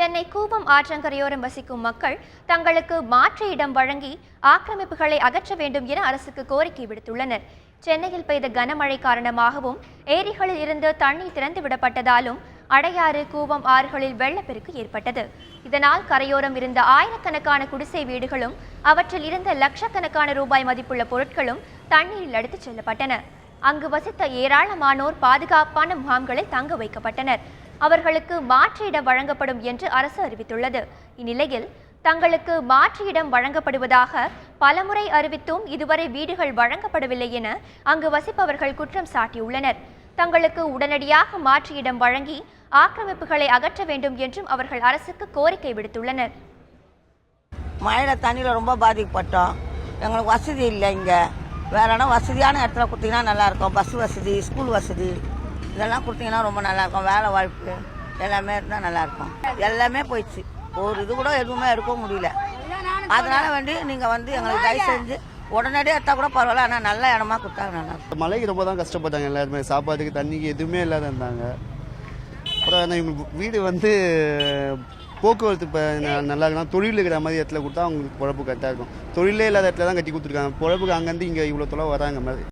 சென்னை கூவம் ஆற்றங்கரையோரம் வசிக்கும் மக்கள் தங்களுக்கு மாற்று இடம் வழங்கி ஆக்கிரமிப்புகளை அகற்ற வேண்டும் என அரசுக்கு கோரிக்கை விடுத்துள்ளனர். சென்னையில் பெய்த கனமழை காரணமாகவும் ஏரிகளில் இருந்து தண்ணீர் திறந்து விடப்பட்டதாலும் அடையாறு, கூவம் ஆறுகளில் வெள்ளப்பெருக்கு ஏற்பட்டது. இதனால் கரையோரம் இருந்த ஆயிரக்கணக்கான குடிசை வீடுகளும் அவற்றில் இருந்த லட்சக்கணக்கான ரூபாய் மதிப்புள்ள பொருட்களும் தண்ணீரில் அடித்துச் செல்லப்பட்டன. அங்கு வசித்த ஏராளமானோர் பாதுகாப்பான முகாம்களில் தங்க வைக்கப்பட்டனர். அவர்களுக்கு மாற்று இடம் வழங்கப்படும் என்று அரசு அறிவித்துள்ளது. இந்நிலையில் தங்களுக்கு மாற்று இடம் வழங்கப்படுவதாக பலமுறை அறிவித்தும் இதுவரை வீடுகள் வழங்கப்படவில்லை என அங்கு வசிப்பவர்கள் குற்றம் சாட்டியுள்ளனர். தங்களுக்கு உடனடியாக மாற்று இடம் வழங்கி ஆக்கிரமிப்புகளை அகற்ற வேண்டும் என்றும் அவர்கள் அரசுக்கு கோரிக்கை விடுத்துள்ளனர். மழையில தண்ணியில் ரொம்ப பாதிக்கப்பட்டோம். எங்களுக்கு வசதி இல்லை. இங்கே வேற இடம் வசதியான இடத்துல கொடுத்தீங்கன்னா நல்லாயிருக்கும். பஸ் வசதி, ஸ்கூல் வசதி இதெல்லாம் கொடுத்தீங்கன்னா ரொம்ப நல்லாயிருக்கும். வேலை வாய்ப்பு எல்லாமே இருந்தால் நல்லாயிருக்கும். எல்லாமே போயிடுச்சு. ஒரு இது கூட எதுவுமே எடுக்க முடியல. அதனால வேண்டி நீங்கள் எங்களுக்கு தயவு செஞ்சு உடனடியாக எடுத்தால் கூட பரவாயில்ல. ஆனால் நல்ல இடமா கொடுத்தாங்க நல்லா. மழைக்கு ரொம்ப தான் கஷ்டப்பட்டாங்க எல்லாருமே. சாப்பாட்டுக்கு தண்ணிக்கு எதுவுமே இல்லாத இருந்தாங்க. அப்புறம் இவங்க வீடு போக்குவரத்து இப்போ நல்லா இருக்குன்னா தொழில் இருக்கிற மாதிரி இடத்துல கொடுத்தா அவங்களுக்கு பொழப்பு கரெக்டாக இருக்கும். தொழிலே இல்லாத இடத்துல தான் கட்டி கொடுத்துருக்காங்க. பொழப்புக்கு அங்கேருந்து இங்கே இவ்வளோ தொலை வராங்க மாதிரி.